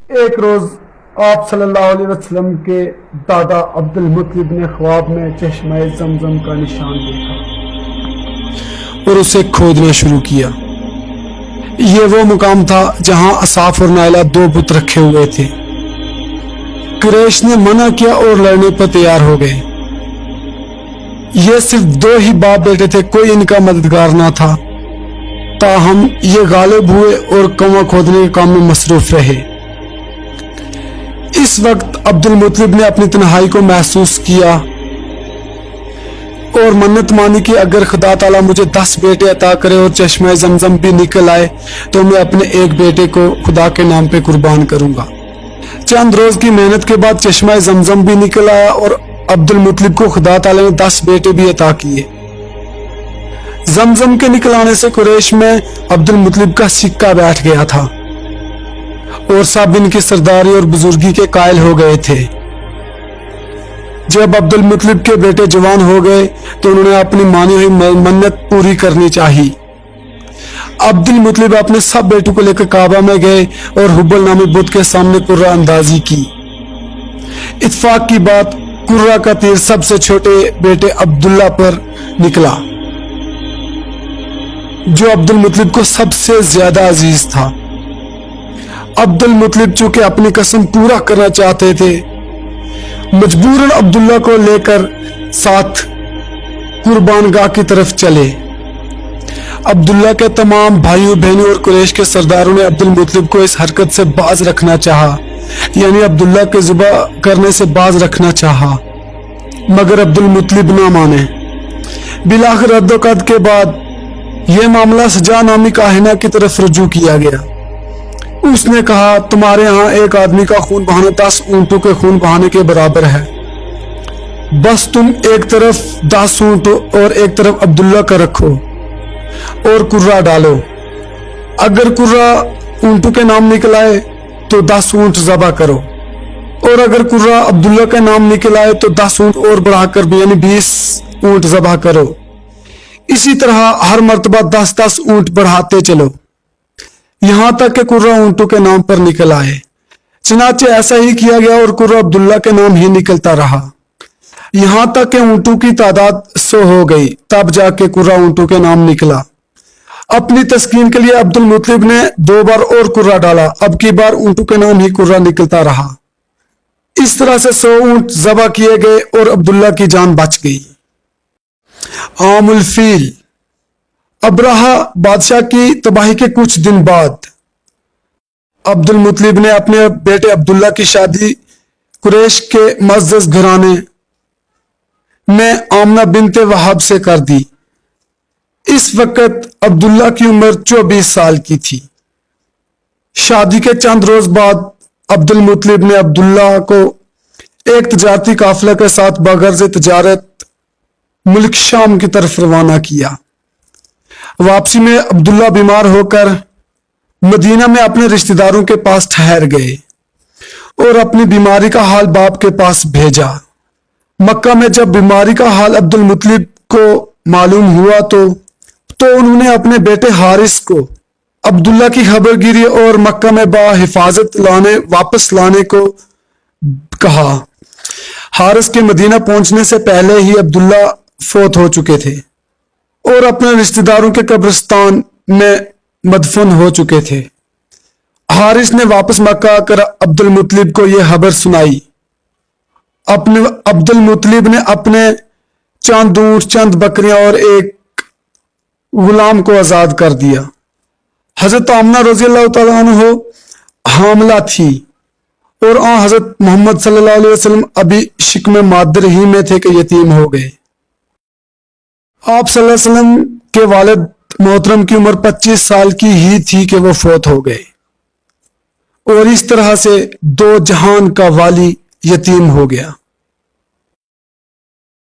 ایک روز آپ صلی اللہ علیہ وسلم کے دادا عبد المطلب نے خواب میں چشمہ زمزم کا نشان دیکھا اور اسے کھودنا شروع کیا۔ یہ وہ مقام تھا جہاں اصاف اور نائلہ دو بت رکھے ہوئے تھے۔ قریش نے منع کیا اور لڑنے پر تیار ہو گئے۔ یہ صرف دو ہی باپ بیٹے تھے، کوئی ان کا مددگار نہ تھا، تاہم یہ غالب ہوئے اور کنواں کھودنے کے کام میں مصروف رہے۔ اس وقت عبد المطلب نے اپنی تنہائی کو محسوس کیا اور منت مانی کہ اگر خدا تعالیٰ مجھے 10 بیٹے عطا کرے اور چشمہ زمزم بھی نکل آئے تو میں اپنے ایک بیٹے کو خدا کے نام پہ قربان کروں گا۔ چند روز کی محنت کے بعد چشمہ زمزم بھی نکل آیا اور عبد المطلب کو خدا تعالیٰ نے 10 بیٹے بھی عطا کیے۔ زمزم کے نکل آنے سے قریش میں عبد المطلب کا سکہ بیٹھ گیا تھا اور سب ان کی سرداری اور بزرگی کے قائل ہو گئے تھے۔ جب عبد المطلب کے بیٹے جوان ہو گئے تو انہوں نے اپنی مانی ہوئی منت پوری کرنی چاہی۔ عبد المطلب اپنے سب بیٹوں کو لے کر کعبہ میں گئے اور حبل نامی بت کے سامنے قرہ اندازی کی۔ اتفاق کی بات، قرہ کا تیر سب سے چھوٹے بیٹے عبداللہ پر نکلا جو عبد المطلب کو سب سے زیادہ عزیز تھا۔ عبد المطلب چونکہ اپنی قسم پورا کرنا چاہتے تھے، مجبوراً عبداللہ کو لے کر ساتھ قربان گاہ کی طرف چلے۔ عبداللہ کے تمام بھائیوں بہنوں اور قریش کے سرداروں نے عبد المطلب کو اس حرکت سے باز رکھنا چاہا، یعنی عبداللہ کے ذبح کرنے سے باز رکھنا چاہا، مگر عبد المطلب نہ مانے۔ بالآخر رد و قد کے بعد یہ معاملہ سجا نامی کاہنہ کی طرف رجوع کیا گیا۔ اس نے کہا، تمہارے ہاں ایک آدمی کا خون بہانا 10 اونٹوں کے خون بہانے کے برابر ہے، بس تم ایک طرف 10 اونٹ اور ایک طرف عبداللہ کا رکھو اور قرہ ڈالو۔ اگر قرہ اونٹوں کے نام نکل آئے تو 10 اونٹ ذبح کرو، اور اگر قرہ عبداللہ کا نام نکل آئے تو 10 اونٹ اور بڑھا کر بھی، یعنی 20 اونٹ ذبح کرو۔ اسی طرح ہر مرتبہ 10 اونٹ بڑھاتے چلو یہاں تک کہ قرہ اونٹوں کے نام پر نکل آئے۔ چنانچہ ایسا ہی کیا گیا اور قرہ عبداللہ کے نام ہی نکلتا رہا یہاں تک کہ اونٹوں کی تعداد 100 ہو گئی، تب جا کے قرہ اونٹوں کے نام نکلا۔ اپنی تسکین کے لیے عبد المطلب نے 2 بار اور قرہ ڈالا، اب کی بار اونٹوں کے نام ہی قرہ نکلتا رہا۔ اس طرح سے 100 اونٹ ذبح کیے گئے اور عبداللہ کی جان بچ گئی۔ عام الفیل، ابرہہ بادشاہ کی تباہی کے کچھ دن بعد عبد المطلب نے اپنے بیٹے عبداللہ کی شادی قریش کے معزز گھرانے میں آمنہ بنت وہب سے کر دی۔ اس وقت عبداللہ کی عمر 24 سال کی تھی۔ شادی کے چند روز بعد عبد المطلب نے عبداللہ کو ایک تجارتی قافلہ کے ساتھ بغرض تجارت ملک شام کی طرف روانہ کیا۔ واپسی میں عبداللہ بیمار ہو کر مدینہ میں اپنے رشتہ داروں کے پاس ٹھہر گئے اور اپنی بیماری کا حال باپ کے پاس بھیجا۔ مکہ میں جب بیماری کا حال عبد المطلب کو معلوم ہوا تو انہوں نے اپنے بیٹے حارث کو عبداللہ کی خبر گیری اور مکہ میں بحفاظت واپس لانے کو کہا۔ حارث کے مدینہ پہنچنے سے پہلے ہی عبداللہ فوت ہو چکے تھے اور اپنے رشتہ داروں کے قبرستان میں مدفن ہو چکے تھے۔ حارث نے واپس مکہ آ کر عبد المطلب کو یہ خبر سنائی۔ عبد المطلب نے اپنے چند اونٹ، چند بکریاں اور ایک غلام کو آزاد کر دیا۔ حضرت آمنہ رضی اللہ تعالیٰ عنہ حاملہ تھی اور حضرت محمد صلی اللہ علیہ وسلم ابھی شکم مادر ہی میں تھے کہ یتیم ہو گئے۔ آپ صلی اللہ علیہ وسلم کے والد محترم کی عمر 25 سال کی ہی تھی کہ وہ فوت ہو گئے، اور اس طرح سے 2 جہان کا والی یتیم ہو گیا۔